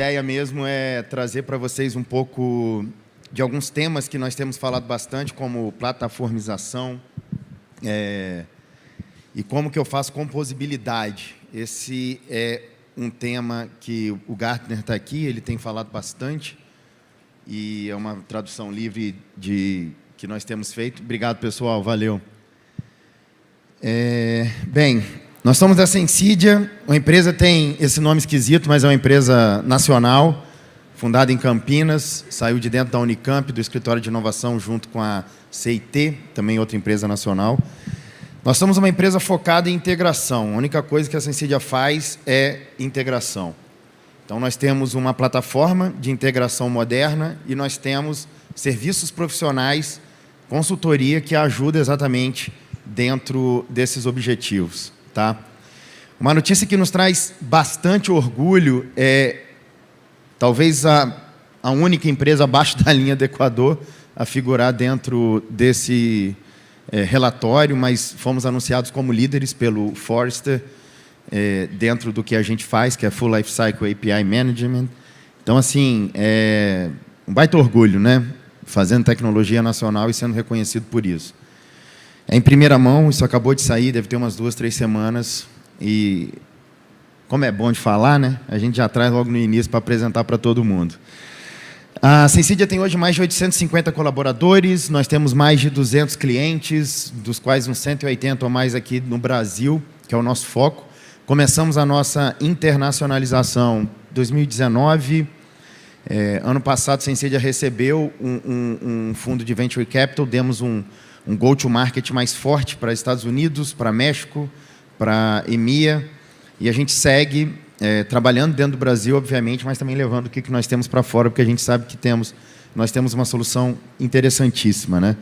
ideia mesmo é trazer para vocês um pouco de alguns temas que nós temos falado bastante, como plataformização, e como que eu faço composibilidade. Esse é um tema que o Gartner está aqui, ele tem falado bastante, e é uma tradução livre que nós temos feito. Obrigado, pessoal, valeu. Bem, nós somos da Sensidia, a empresa tem esse nome esquisito, mas é uma empresa nacional, fundada em Campinas, saiu de dentro da Unicamp, do escritório de inovação, junto com a CIT, também outra empresa nacional. Nós somos uma empresa focada em integração. A única coisa que a Sensidia faz é integração. Então, nós temos uma plataforma de integração moderna e nós temos serviços profissionais, consultoria, que ajuda exatamente dentro desses objetivos. Tá? Uma notícia que nos traz bastante orgulho é, talvez, a única empresa abaixo da linha do Equador a figurar dentro desse relatório, mas fomos anunciados como líderes pelo Forrester, dentro do que a gente faz, que é Full Life Cycle API Management. Então, assim, um baita orgulho, né? Fazendo tecnologia nacional e sendo reconhecido por isso. Em primeira mão, isso acabou de sair, deve ter umas 2, 3 semanas, e como é bom de falar, né? A gente já traz logo no início para apresentar para todo mundo. A Sensidia tem hoje mais de 850 colaboradores, nós temos mais de 200 clientes, dos quais uns 180 ou mais aqui no Brasil, que é o nosso foco. Começamos a nossa internacionalização em 2019. Ano passado, a Sensidia recebeu um fundo de Venture Capital, demos um go-to-market mais forte para Estados Unidos, para México, para EMEA, e a gente segue trabalhando dentro do Brasil, obviamente, mas também levando o que nós temos para fora, porque a gente sabe que nós temos uma solução interessantíssima, né?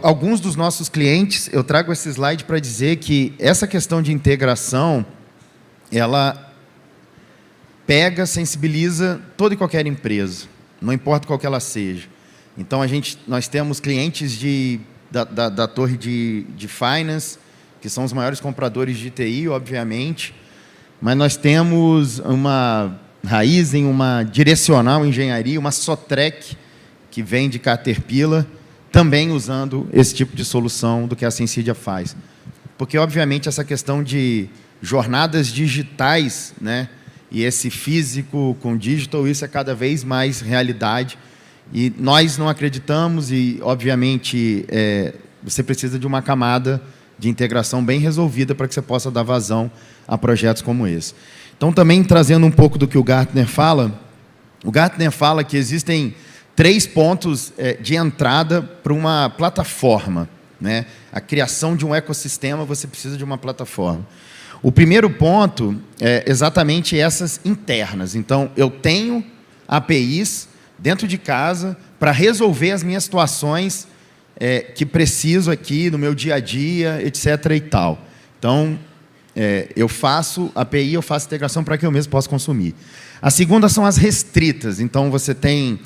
Alguns dos nossos clientes, eu trago esse slide para dizer que essa questão de integração, ela pega, sensibiliza toda e qualquer empresa, não importa qual que ela seja. Então, nós temos clientes da torre de finance, que são os maiores compradores de TI, obviamente, mas nós temos uma Raizen, uma Direcional Engenharia, uma Sotrec, que vem de Caterpillar, também usando esse tipo de solução do que a Sensidia faz. Porque, obviamente, essa questão de jornadas digitais, né, e esse físico com digital, isso é cada vez mais realidade. E nós não acreditamos e, obviamente, você precisa de uma camada de integração bem resolvida para que você possa dar vazão a projetos como esse. Então, também trazendo um pouco do que o Gartner fala que existem 3 pontos de entrada para uma plataforma, né? A criação de um ecossistema, você precisa de uma plataforma. O primeiro ponto é exatamente essas internas. Então, eu tenho APIs dentro de casa para resolver as minhas situações que preciso aqui no meu dia a dia, etc. e tal. Então, eu faço API, eu faço integração para que eu mesmo possa consumir. A segunda são as restritas. Então, você tem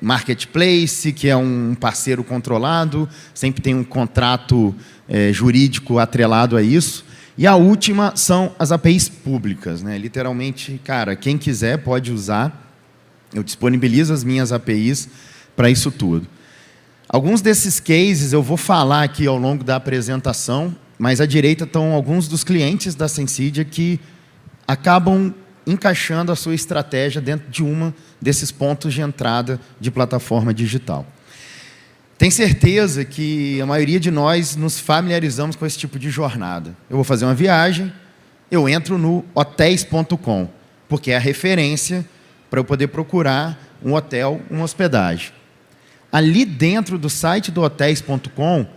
Marketplace, que é um parceiro controlado, sempre tem um contrato jurídico atrelado a isso. E a última são as APIs públicas, né? Literalmente, cara, quem quiser pode usar. Eu disponibilizo as minhas APIs para isso tudo. Alguns desses cases eu vou falar aqui ao longo da apresentação, mas à direita estão alguns dos clientes da Sensidia que acabam encaixando a sua estratégia dentro de um desses pontos de entrada de plataforma digital. Tenho certeza que a maioria de nós nos familiarizamos com esse tipo de jornada. Eu vou fazer uma viagem, eu entro no hotéis.com, porque é a referência para eu poder procurar um hotel, uma hospedagem. Ali dentro do site do hotéis.com,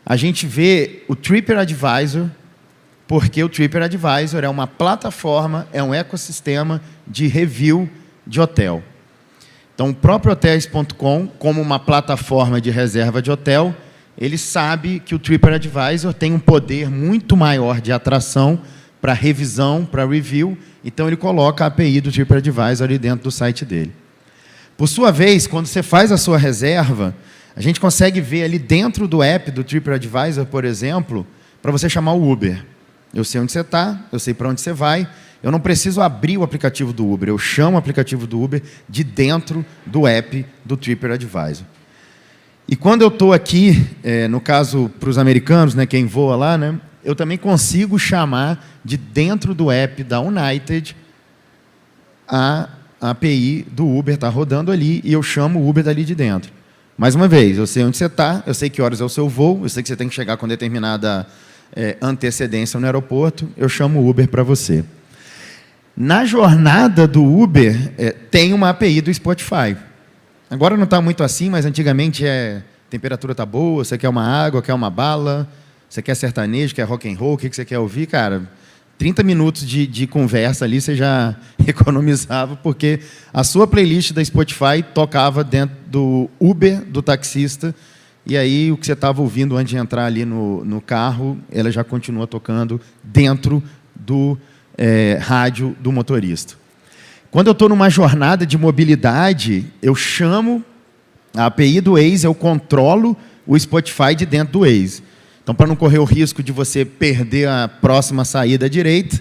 a gente vê o TripAdvisor, porque o TripAdvisor é uma plataforma, é um ecossistema de review de hotel. Então, o próprio hotéis.com, como uma plataforma de reserva de hotel, ele sabe que o TripAdvisor tem um poder muito maior de atração para revisão, para review, então ele coloca a API do TripAdvisor ali dentro do site dele. Por sua vez, quando você faz a sua reserva, a gente consegue ver ali dentro do app do TripAdvisor, por exemplo, para você chamar o Uber. eu sei onde você está, eu sei para onde você vai, eu não preciso abrir o aplicativo do Uber, eu chamo o aplicativo do Uber de dentro do app do TripAdvisor. E quando eu estou aqui, no caso para os americanos, né, quem voa lá, né, eu também consigo chamar de dentro do app da United a API do Uber, está rodando ali, e eu chamo o Uber dali de dentro. Mais uma vez, eu sei onde você está, eu sei que horas é o seu voo, eu sei que você tem que chegar com determinada antecedência no aeroporto, eu chamo o Uber para você. Na jornada do Uber, tem uma API do Spotify. Agora não está muito assim, mas antigamente a temperatura está boa, você quer uma água, quer uma bala, você quer sertanejo, quer rock and roll, o que você quer ouvir? Cara, 30 minutos de conversa ali você já economizava, porque a sua playlist da Spotify tocava dentro do Uber do taxista, e aí o que você estava ouvindo antes de entrar ali no carro, ela já continua tocando dentro do rádio do motorista. Quando eu estou numa jornada de mobilidade, eu chamo a API do Waze, eu controlo o Spotify de dentro do Waze. Então, para não correr o risco de você perder a próxima saída à direita,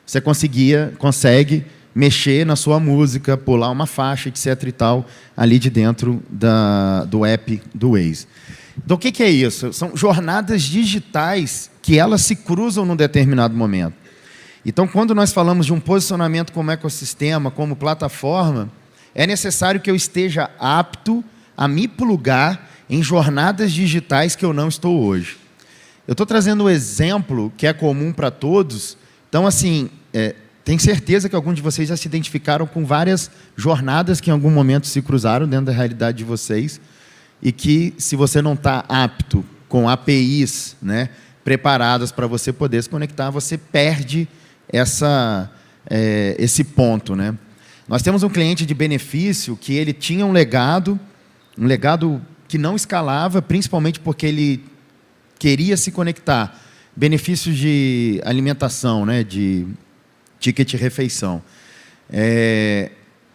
você consegue mexer na sua música, pular uma faixa, etc. e tal, ali de dentro do app do Waze. Então, o que é isso? São jornadas digitais que elas se cruzam num determinado momento. Então, quando nós falamos de um posicionamento como ecossistema, como plataforma, é necessário que eu esteja apto a me plugar em jornadas digitais que eu não estou hoje. Eu estou trazendo um exemplo que é comum para todos. Então, assim, tenho certeza que alguns de vocês já se identificaram com várias jornadas que em algum momento se cruzaram dentro da realidade de vocês e que, se você não está apto com APIs, né, preparadas para você poder se conectar, você perde esse ponto, né? Nós temos um cliente de benefício que ele tinha um legado que não escalava, principalmente porque ele queria se conectar. Benefícios de alimentação, né? De ticket de refeição. E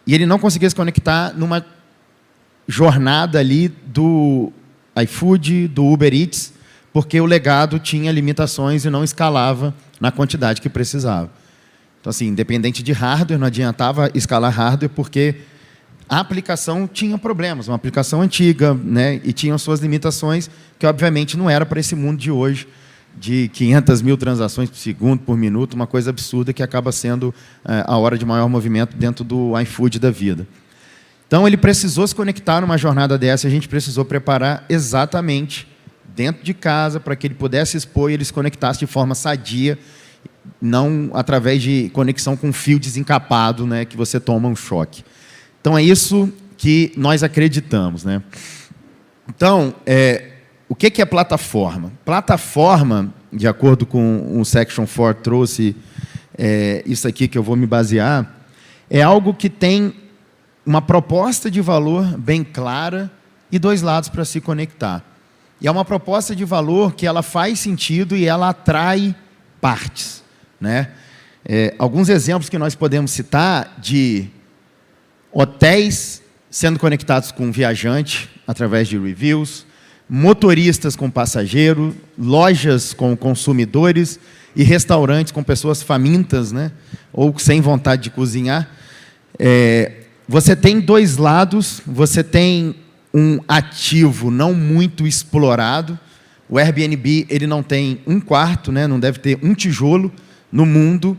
ele não conseguia se conectar numa jornada ali do iFood, do Uber Eats, porque o legado tinha limitações e não escalava na quantidade que precisava. Então, assim, independente de hardware, não adiantava escalar hardware, porque a aplicação tinha problemas, uma aplicação antiga, né, e tinha suas limitações, que obviamente não era para esse mundo de hoje, de 500 mil transações por segundo, por minuto, uma coisa absurda que acaba sendo a hora de maior movimento dentro do iFood da vida. Então, ele precisou se conectar numa jornada dessa, e a gente precisou preparar exatamente dentro de casa, para que ele pudesse expor e ele se conectasse de forma sadia, não através de conexão com fio desencapado, né, que você toma um choque. Então, é isso que nós acreditamos, né? Então, o que é plataforma? Plataforma, de acordo com o Section 4 trouxe isso aqui que eu vou me basear, é algo que tem uma proposta de valor bem clara e dois lados para se conectar. E é uma proposta de valor que ela faz sentido e ela atrai partes, né? Alguns exemplos que nós podemos citar de hotéis sendo conectados com viajante através de reviews, motoristas com passageiro, lojas com consumidores e restaurantes com pessoas famintas, né? Ou sem vontade de cozinhar. Você tem dois lados, você tem um ativo não muito explorado. O Airbnb ele não tem um quarto, né? Não deve ter um tijolo no mundo,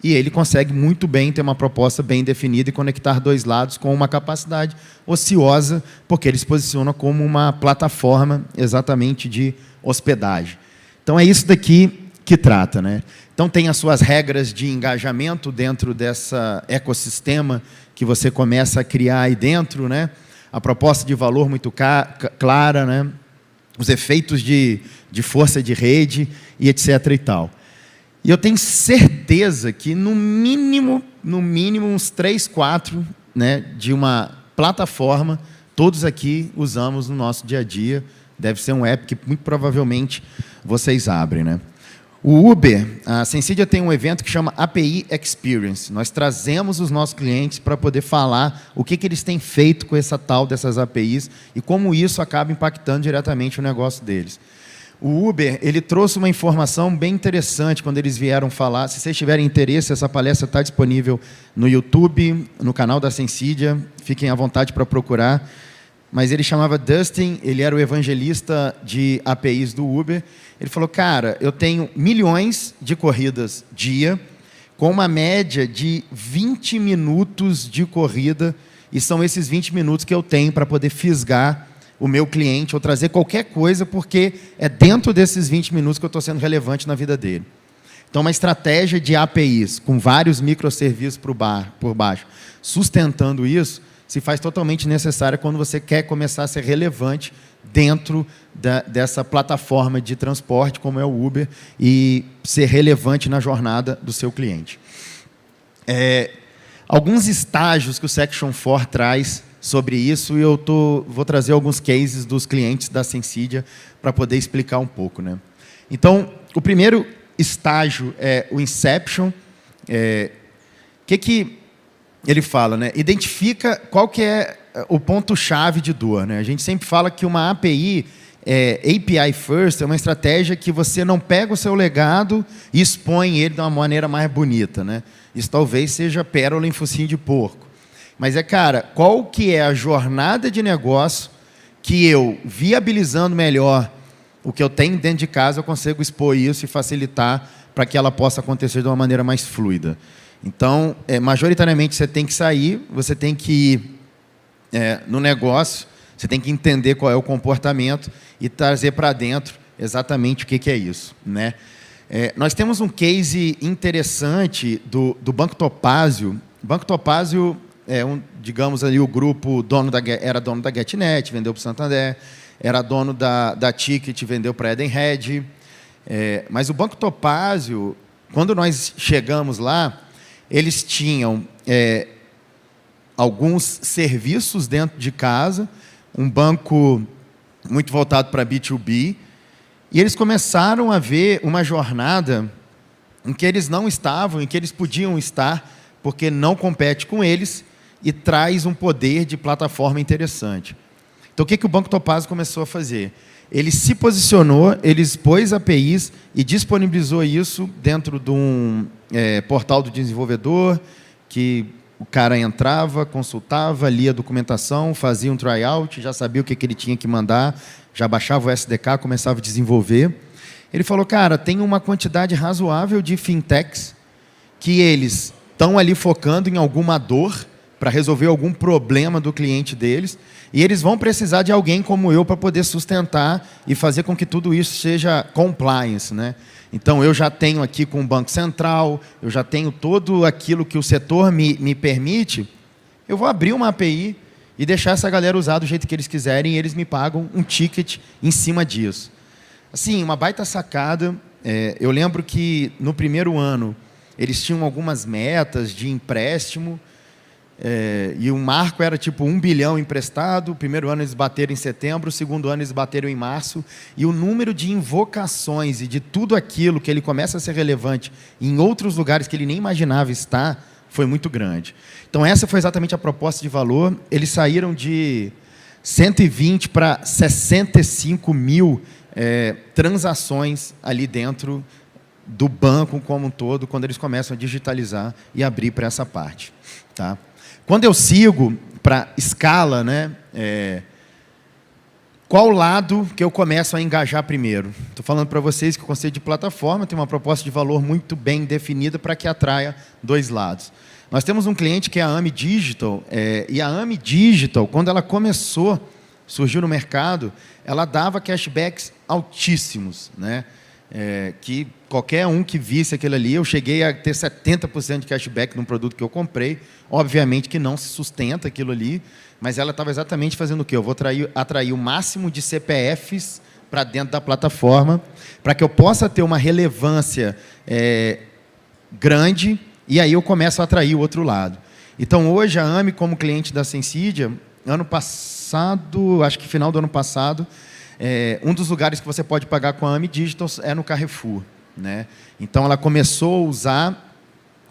e ele consegue muito bem ter uma proposta bem definida e conectar dois lados com uma capacidade ociosa, porque ele se posiciona como uma plataforma exatamente de hospedagem. Então, é isso daqui que trata, né? Então, tem as suas regras de engajamento dentro dessa ecossistema que você começa a criar aí dentro, né? A proposta de valor muito clara, né? Os efeitos de força de rede e etc. e tal. E eu tenho certeza que, no mínimo uns 3, 4, né, de uma plataforma, todos aqui usamos no nosso dia a dia. Deve ser um app que, muito provavelmente, vocês abrem, né? O Uber, a Sensidia tem um evento que chama API Experience. Nós trazemos os nossos clientes para poder falar o que eles têm feito com essa tal dessas APIs e como isso acaba impactando diretamente o negócio deles. O Uber, ele trouxe uma informação bem interessante quando eles vieram falar. Se vocês tiverem interesse, essa palestra está disponível no YouTube, no canal da Sensidia. Fiquem à vontade para procurar. Mas ele chamava Dustin, ele era o evangelista de APIs do Uber. Ele falou, cara, eu tenho milhões de corridas dia, com uma média de 20 minutos de corrida, e são esses 20 minutos que eu tenho para poder fisgar o meu cliente ou trazer qualquer coisa, porque é dentro desses 20 minutos que eu estou sendo relevante na vida dele. Então, uma estratégia de APIs, com vários microserviços por baixo, sustentando isso, se faz totalmente necessária quando você quer começar a ser relevante dentro dessa plataforma de transporte, como é o Uber, e ser relevante na jornada do seu cliente. Alguns estágios que o Section 4 traz sobre isso, e eu vou trazer alguns cases dos clientes da Sensidia para poder explicar um pouco, né? Então, o primeiro estágio é o Inception. Que ele fala, né? Identifica qual que é o ponto-chave de dor, né? A gente sempre fala que uma API, API First, é uma estratégia que você não pega o seu legado e expõe ele de uma maneira mais bonita, né? Isso talvez seja pérola em focinho de porco. Mas cara, qual que é a jornada de negócio que eu, viabilizando melhor o que eu tenho dentro de casa, eu consigo expor isso e facilitar para que ela possa acontecer de uma maneira mais fluida. Então, majoritariamente, você tem que sair, você tem que ir no negócio, você tem que entender qual é o comportamento e trazer para dentro exatamente o que é isso, né? Nós temos um case interessante do Banco Topázio. O Banco Topázio digamos ali, o grupo era dono da GetNet, vendeu para o Santander, era dono da Ticket, vendeu para a Edenred. Mas o Banco Topázio, quando nós chegamos lá, eles tinham alguns serviços dentro de casa, um banco muito voltado para B2B, e eles começaram a ver uma jornada em que eles não estavam, em que eles podiam estar, porque não compete com eles e traz um poder de plataforma interessante. Então, o que o Banco Topázio começou a fazer? Ele se posicionou, ele expôs APIs e disponibilizou isso dentro de um portal do desenvolvedor, que o cara entrava, consultava, lia a documentação, fazia um tryout, já sabia o que ele tinha que mandar, já baixava o SDK, começava a desenvolver. Ele falou, cara, tem uma quantidade razoável de fintechs que eles estão ali focando em alguma dor para resolver algum problema do cliente deles, e eles vão precisar de alguém como eu para poder sustentar e fazer com que tudo isso seja compliance, né? Então, eu já tenho aqui com o Banco Central, eu já tenho todo aquilo que o setor me permite, eu vou abrir uma API e deixar essa galera usar do jeito que eles quiserem, e eles me pagam um ticket em cima disso. Assim, uma baita sacada. Eu lembro que, no primeiro ano, eles tinham algumas metas de empréstimo, e o marco era tipo 1 bilhão emprestado. O primeiro ano eles bateram em setembro, o segundo ano eles bateram em março, e o número de invocações e de tudo aquilo que ele começa a ser relevante em outros lugares que ele nem imaginava estar, foi muito grande. Então, essa foi exatamente a proposta de valor. Eles saíram de 120 para 65 mil transações ali dentro do banco como um todo, quando eles começam a digitalizar e abrir para essa parte, tá? Quando eu sigo para escala, né, qual lado que eu começo a engajar primeiro? Estou falando para vocês que o conceito de plataforma tem uma proposta de valor muito bem definida para que atraia dois lados. Nós temos um cliente que é a AMI Digital, e a AMI Digital, quando ela surgiu no mercado, ela dava cashbacks altíssimos, né? Que qualquer um que visse aquilo ali, eu cheguei a ter 70% de cashback num produto que eu comprei. Obviamente que não se sustenta aquilo ali, mas ela estava exatamente fazendo o quê? Eu vou atrair o máximo de CPFs para dentro da plataforma, para que eu possa ter uma relevância grande, e aí eu começo a atrair o outro lado. Então, hoje, a AMI, como cliente da Sensidia, ano passado, acho que final do ano passado, um dos lugares que você pode pagar com a AMI Digital é no Carrefour, né? Então, ela começou a usar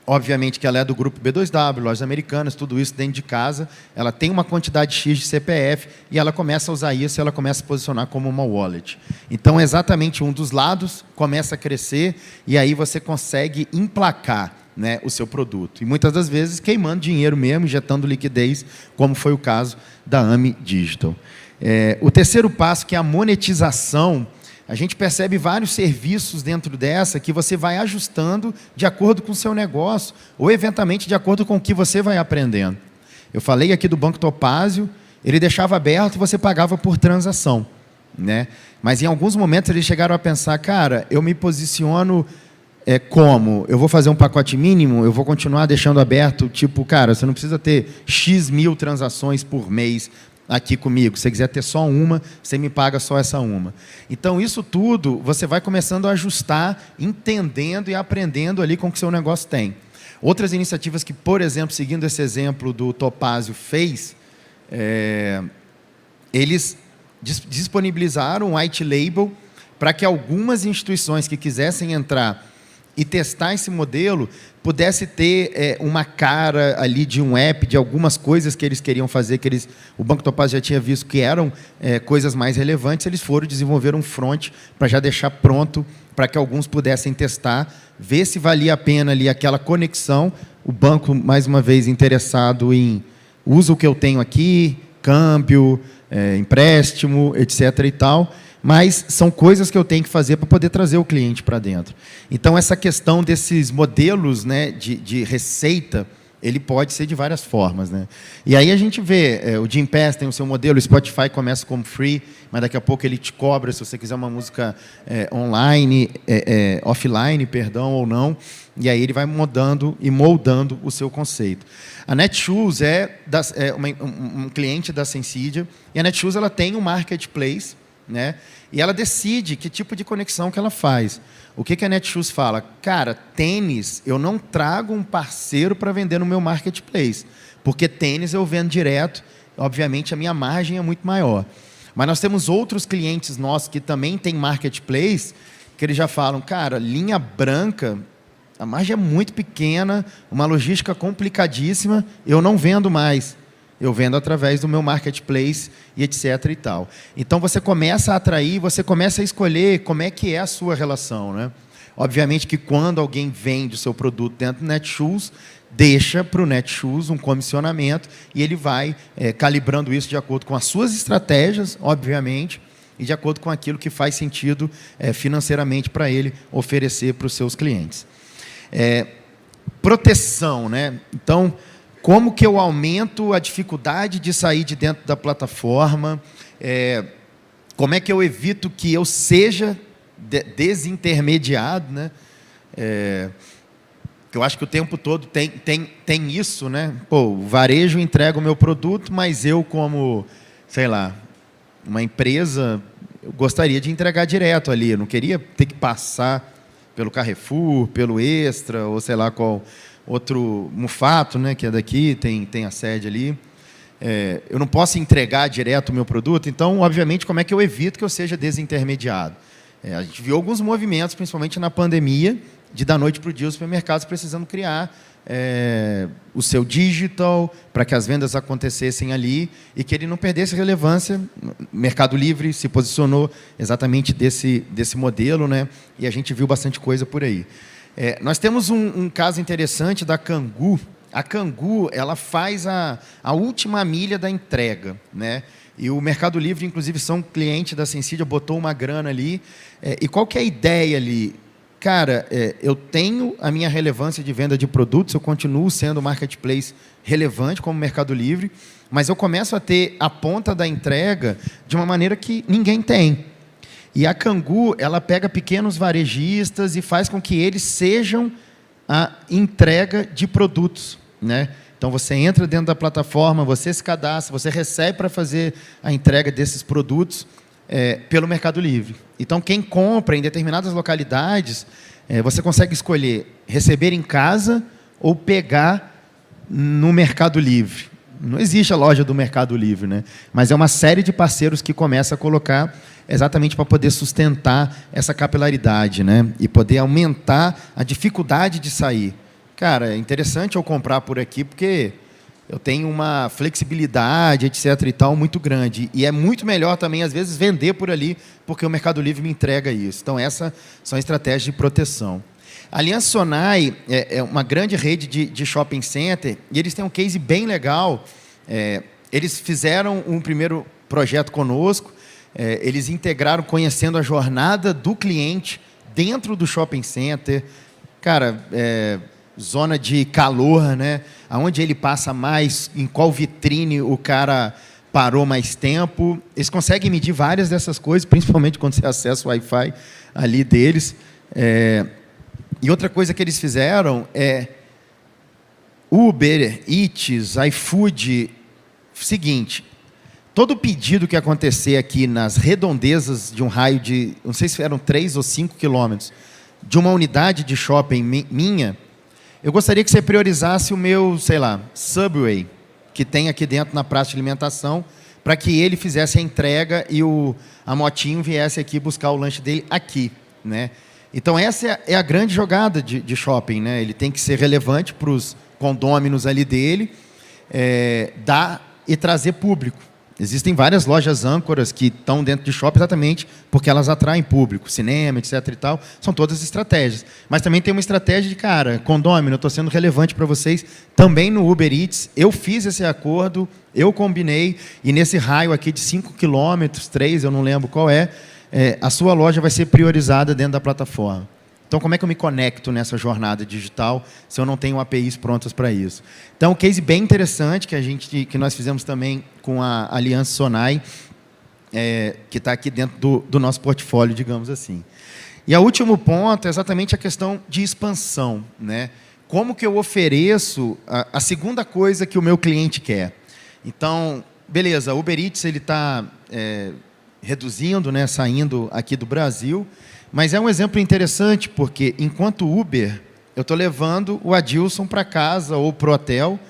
obviamente que ela é do grupo B2W, Lojas Americanas, tudo isso dentro de casa. Ela tem uma quantidade X de CPF e ela começa a usar isso e ela começa a se posicionar como uma wallet. Então, exatamente um dos lados começa a crescer e aí você consegue emplacar, né, o seu produto. E muitas das vezes queimando dinheiro mesmo, injetando liquidez, como foi o caso da AMI Digital. O terceiro passo, que é a monetização, a gente percebe vários serviços dentro dessa que você vai ajustando de acordo com o seu negócio ou, eventualmente, de acordo com o que você vai aprendendo. Eu falei aqui do Banco Topázio, ele deixava aberto e você pagava por transação, né? Mas, em alguns momentos, eles chegaram a pensar, cara, eu me posiciono como? Eu vou fazer um pacote mínimo, eu vou continuar deixando aberto, tipo, cara, você não precisa ter X mil transações por mês aqui comigo. Se você quiser ter só uma, você me paga só essa uma. Então, isso tudo, você vai começando a ajustar, entendendo e aprendendo ali com o que o seu negócio tem. Outras iniciativas que, por exemplo, seguindo esse exemplo do Topázio fez, eles disponibilizaram um white label para que algumas instituições que quisessem entrar e testar esse modelo, pudesse ter uma cara ali de um app, de algumas coisas que eles queriam fazer, que o Banco Topázio já tinha visto que eram coisas mais relevantes, eles foram desenvolver um front para já deixar pronto, para que alguns pudessem testar, ver se valia a pena ali aquela conexão, o banco, mais uma vez, interessado em usa o que eu tenho aqui, câmbio, empréstimo, etc. e tal, mas são coisas que eu tenho que fazer para poder trazer o cliente para dentro. Então, essa questão desses modelos, né, de receita, ele pode ser de várias formas, né? E aí a gente vê, o Gympass tem o seu modelo, o Spotify começa como free, mas daqui a pouco ele te cobra se você quiser uma música online, offline, perdão, ou não, e aí ele vai mudando e moldando o seu conceito. A Netshoes é um cliente da Sensidia, e a Netshoes ela tem um marketplace, né? E ela decide que tipo de conexão que ela faz. O que a Netshoes fala? Cara, tênis, eu não trago um parceiro para vender no meu marketplace, porque tênis eu vendo direto, obviamente a minha margem é muito maior. Mas nós temos outros clientes nossos que também têm marketplace, que eles já falam, cara, linha branca, a margem é muito pequena, uma logística complicadíssima, eu não vendo mais. Eu vendo através do meu marketplace e etc. e tal. Então, você começa a atrair, você começa a escolher como é que é a sua relação, né? Obviamente que quando alguém vende o seu produto dentro do Netshoes, deixa para o Netshoes um comissionamento e ele vai calibrando isso de acordo com as suas estratégias, obviamente, e de acordo com aquilo que faz sentido financeiramente para ele oferecer para os seus clientes. Proteção, né? Então, como que eu aumento a dificuldade de sair de dentro da plataforma? Como é que eu evito que eu seja desintermediado, né? Eu acho que o tempo todo tem isso, né? Pô, o varejo entrega o meu produto, mas eu, como, sei lá, uma empresa, eu gostaria de entregar direto ali. Eu não queria ter que passar pelo Carrefour, pelo Extra, ou sei lá qual outro, Mufato, né, que é daqui, tem a sede ali. Eu não posso entregar direto o meu produto, então, obviamente, como é que eu evito que eu seja desintermediado? A gente viu alguns movimentos, principalmente na pandemia, de da noite para o dia os supermercados precisando criar o seu digital para que as vendas acontecessem ali e que ele não perdesse relevância. O Mercado Livre se posicionou exatamente desse modelo, né? E a gente viu bastante coisa por aí. Nós temos um caso interessante da Cangu. A Cangu, ela faz a última milha da entrega, né? E o Mercado Livre, inclusive, são cliente da Sensidia, botou uma grana ali. E qual que é a ideia ali? Cara, eu tenho a minha relevância de venda de produtos, eu continuo sendo marketplace relevante como Mercado Livre, mas eu começo a ter a ponta da entrega de uma maneira que ninguém tem. E a Cangu, ela pega pequenos varejistas e faz com que eles sejam a entrega de produtos, né? Então, você entra dentro da plataforma, você se cadastra, você recebe para fazer a entrega desses produtos pelo Mercado Livre. Então, quem compra em determinadas localidades, você consegue escolher receber em casa ou pegar no Mercado Livre. Não existe a loja do Mercado Livre, né? Mas é uma série de parceiros que começa a colocar exatamente para poder sustentar essa capilaridade, né? E poder aumentar a dificuldade de sair. cara, é interessante eu comprar por aqui porque eu tenho uma flexibilidade, etc. e tal, muito grande. E é muito melhor também, às vezes, vender por ali, porque o Mercado Livre me entrega isso. Então, essas são estratégias de proteção. A Aliança Sonai é uma grande rede de shopping center e eles têm um case bem legal. Eles fizeram um primeiro projeto conosco, eles integraram conhecendo a jornada do cliente dentro do shopping center. Cara, zona de calor, né? Aonde ele passa mais, em qual vitrine o cara parou mais tempo. Eles conseguem medir várias dessas coisas, principalmente quando você acessa o Wi-Fi ali deles. E outra coisa que eles fizeram é Uber Eats, iFood. Seguinte, todo pedido que acontecer aqui nas redondezas de um raio de, não sei se eram 3 ou 5 quilômetros, de uma unidade de shopping minha, eu gostaria que você priorizasse o meu, sei lá, Subway, que tem aqui dentro na praça de alimentação, para que ele fizesse a entrega e a motinho viesse aqui buscar o lanche dele aqui, né? Então, essa é a grande jogada de shopping, né? Ele tem que ser relevante para os condôminos ali dele, dar e trazer público. Existem várias lojas âncoras que estão dentro de shopping exatamente porque elas atraem público, cinema, etc. e tal. São todas estratégias. Mas também tem uma estratégia de, cara, condômino, eu estou sendo relevante para vocês. Também no Uber Eats, eu fiz esse acordo, eu combinei, e nesse raio aqui de 5 quilômetros, 3, eu não lembro qual a sua loja vai ser priorizada dentro da plataforma. Então, como é que eu me conecto nessa jornada digital se eu não tenho APIs prontas para isso? Então, um case bem interessante que nós fizemos também com a Aliança Sonai, que está aqui dentro do nosso portfólio, digamos assim. E o último ponto é exatamente a questão de expansão, né? Como que eu ofereço a segunda coisa que o meu cliente quer? Então, beleza, o Uber Eats está reduzindo, né, saindo aqui do Brasil, mas é um exemplo interessante, porque enquanto Uber, eu estou levando o Adilson para casa ou para o hotel,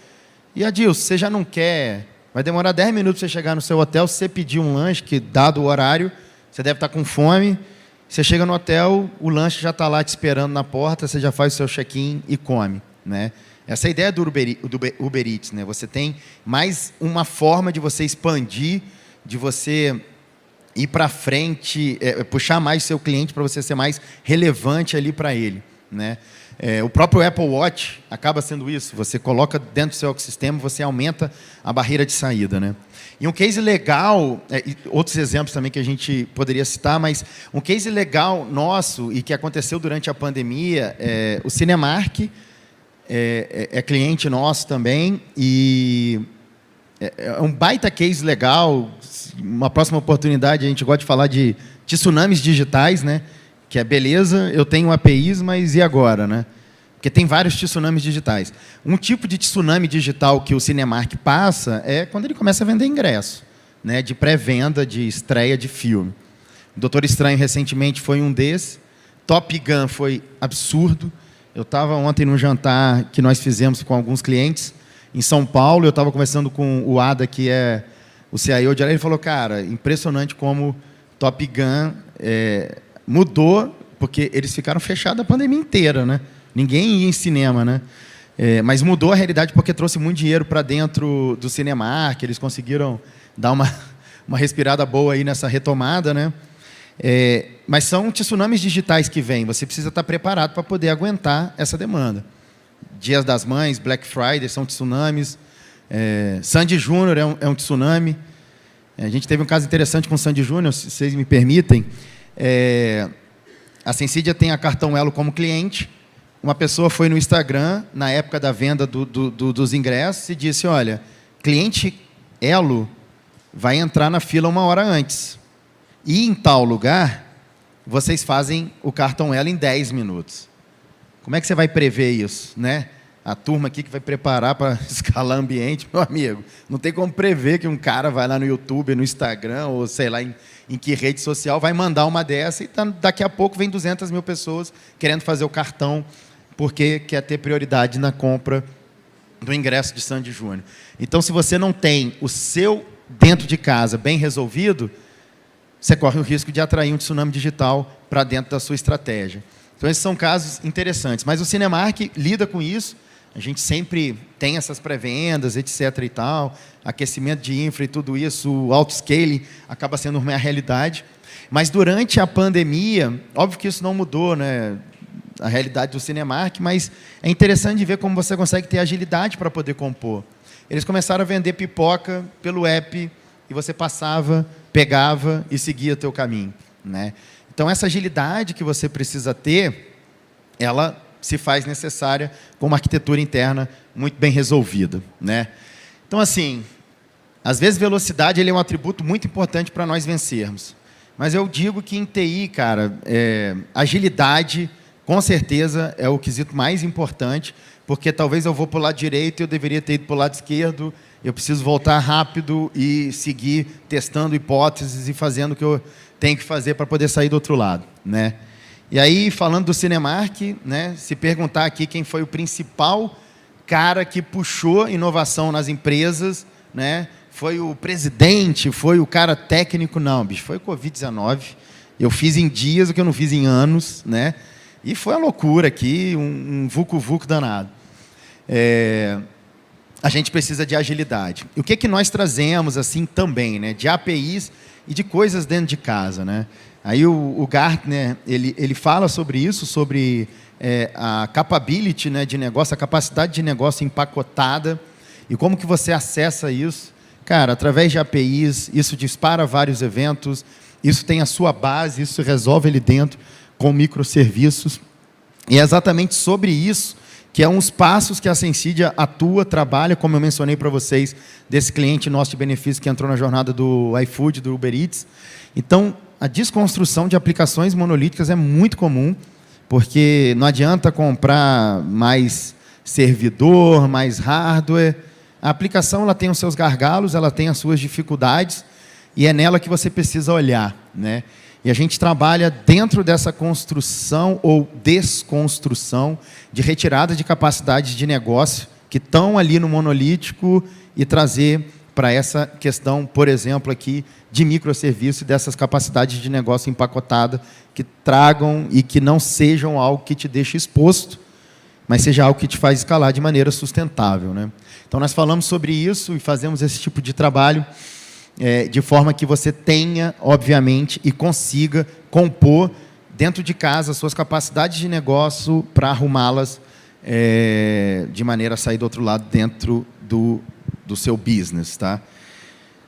e Adilson, você já não quer, vai demorar 10 minutos para você chegar no seu hotel, se você pedir um lanche, que dado o horário, você deve estar com fome, você chega no hotel, o lanche já está lá te esperando na porta, você já faz o seu check-in e come, né? Essa é a ideia do Uber Eats, né? Você tem mais uma forma de você expandir, de você ir para frente, puxar mais o seu cliente para você ser mais relevante ali para ele, né? O próprio Apple Watch acaba sendo isso. Você coloca dentro do seu ecossistema, você aumenta a barreira de saída, né? E um case legal, outros exemplos também que a gente poderia citar, mas um case legal nosso e que aconteceu durante a pandemia, o Cinemark é cliente nosso também e é um baita case legal. Uma próxima oportunidade, a gente gosta de falar de tsunamis digitais, né? Que é beleza, eu tenho APIs, mas e agora, né? Porque tem vários tsunamis digitais. Um tipo de tsunami digital que o Cinemark passa é quando ele começa a vender ingresso, né? De pré-venda, de estreia de filme. O Doutor Estranho, recentemente, foi um desses. Top Gun foi absurdo. Eu estava ontem num jantar que nós fizemos com alguns clientes em São Paulo, eu estava conversando com o Ada, que é o CIO de lá, ele falou, cara, impressionante como Top Gun mudou, porque eles ficaram fechados a pandemia inteira, né? Ninguém ia em cinema, né? Mas mudou a realidade porque trouxe muito dinheiro para dentro do Cinemark, eles conseguiram dar uma respirada boa aí nessa retomada, né? Mas são tsunamis digitais que vêm, você precisa estar preparado para poder aguentar essa demanda. Dias das Mães, Black Friday são tsunamis. Sandy Júnior é um tsunami. A gente teve um caso interessante com o Sandy Júnior, se vocês me permitem. A Sensidia tem a Cartão Elo como cliente. Uma pessoa foi no Instagram, na época da venda dos ingressos, e disse, olha, cliente Elo vai entrar na fila 1 hora antes. E em tal lugar, vocês fazem o cartão Elo em 10 minutos. Como é que você vai prever isso, né? A turma aqui que vai preparar para escalar ambiente, meu amigo, não tem como prever que um cara vai lá no YouTube, no Instagram, ou sei lá em que rede social, vai mandar uma dessa e daqui a pouco vem 200 mil pessoas querendo fazer o cartão porque quer ter prioridade na compra do ingresso de Sandy Júnior. Então, se você não tem o seu dentro de casa bem resolvido, você corre o risco de atrair um tsunami digital para dentro da sua estratégia. Então, esses são casos interessantes. Mas o Cinemark lida com isso. A gente sempre tem essas pré-vendas, etc. e tal, aquecimento de infra e tudo isso, o auto-scaling acaba sendo uma realidade. Mas durante a pandemia, óbvio que isso não mudou, né, a realidade do Cinemark, mas é interessante de ver como você consegue ter agilidade para poder compor. Eles começaram a vender pipoca pelo app, e você passava, pegava e seguia o teu caminho, né? Então, essa agilidade que você precisa ter, ela se faz necessária com uma arquitetura interna muito bem resolvida, né? Então, assim, às vezes velocidade ele é um atributo muito importante para nós vencermos. Mas eu digo que em TI, cara, agilidade, com certeza, é o quesito mais importante, porque talvez eu vou para o lado direito e eu deveria ter ido para o lado esquerdo, eu preciso voltar rápido e seguir testando hipóteses e fazendo o que eu tenho que fazer para poder sair do outro lado, né? E aí, falando do Cinemark, né, se perguntar aqui quem foi o principal cara que puxou inovação nas empresas, né, foi o presidente, foi o cara técnico, não, bicho, foi o Covid-19. Eu fiz em dias o que eu não fiz em anos, né? E foi uma loucura aqui, um vucu-vucu danado. A gente precisa de agilidade. E o que nós trazemos assim também, né, de APIs e de coisas dentro de casa, né? Aí o Gartner, ele fala sobre isso, sobre a capability, né, de negócio, a capacidade de negócio empacotada e como que você acessa isso. Cara, através de APIs, isso dispara vários eventos, isso tem a sua base, isso resolve ali dentro com microserviços. E é exatamente sobre isso que é uns passos que a Sensidia atua, trabalha, como eu mencionei para vocês, desse cliente nosso de benefício que entrou na jornada do iFood, do Uber Eats. Então, a desconstrução de aplicações monolíticas é muito comum, porque não adianta comprar mais servidor, mais hardware. A aplicação ela tem os seus gargalos, ela tem as suas dificuldades, e é nela que você precisa olhar, né? E a gente trabalha dentro dessa construção ou desconstrução de retirada de capacidades de negócio que estão ali no monolítico e trazer para essa questão, por exemplo, aqui de microserviço e dessas capacidades de negócio empacotada que tragam e que não sejam algo que te deixe exposto, mas seja algo que te faz escalar de maneira sustentável, né? Então, nós falamos sobre isso e fazemos esse tipo de trabalho de forma que você tenha, obviamente, e consiga compor dentro de casa as suas capacidades de negócio para arrumá-las de maneira a sair do outro lado dentro do seu business, tá?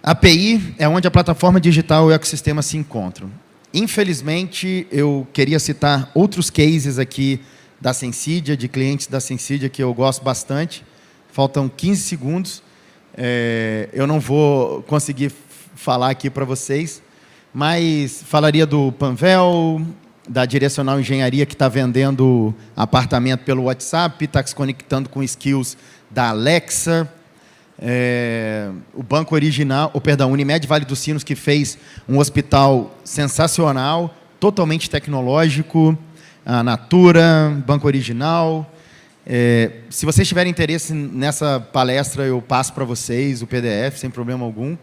A API é onde a plataforma digital e o ecossistema se encontram. Infelizmente, eu queria citar outros cases aqui da Sensidia, de clientes da Sensidia, que eu gosto bastante. Faltam 15 segundos. Eu não vou conseguir falar aqui para vocês, mas falaria do Panvel, da Direcional Engenharia, que está vendendo apartamento pelo WhatsApp, está se conectando com skills da Alexa, o Banco Original, Unimed Vale dos Sinos, que fez um hospital sensacional, totalmente tecnológico, a Natura, Banco Original. Se vocês tiverem interesse nessa palestra, eu passo para vocês o PDF, sem problema algum.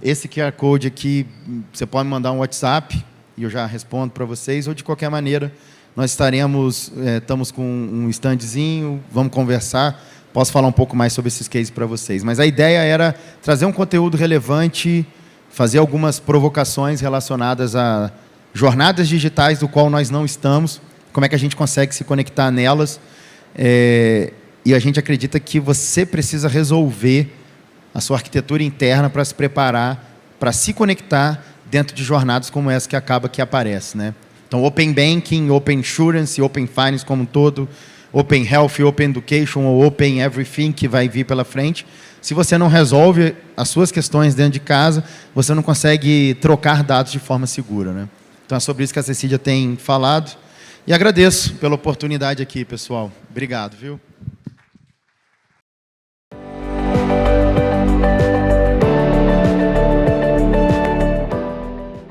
Esse QR Code aqui, você pode me mandar um WhatsApp, e eu já respondo para vocês, ou de qualquer maneira, nós estamos com um standzinho, vamos conversar, posso falar um pouco mais sobre esses cases para vocês. Mas a ideia era trazer um conteúdo relevante, fazer algumas provocações relacionadas a jornadas digitais do qual nós não estamos, como é que a gente consegue se conectar nelas, e a gente acredita que você precisa resolver a sua arquitetura interna para se preparar, para se conectar dentro de jornadas como essa que aparece, né? Então, Open Banking, Open Insurance, Open Finance como um todo, Open Health, Open Education ou Open Everything que vai vir pela frente. Se você não resolve as suas questões dentro de casa, você não consegue trocar dados de forma segura, né? Então, é sobre isso que a Sensidia tem falado. E agradeço pela oportunidade aqui, pessoal. Obrigado, viu?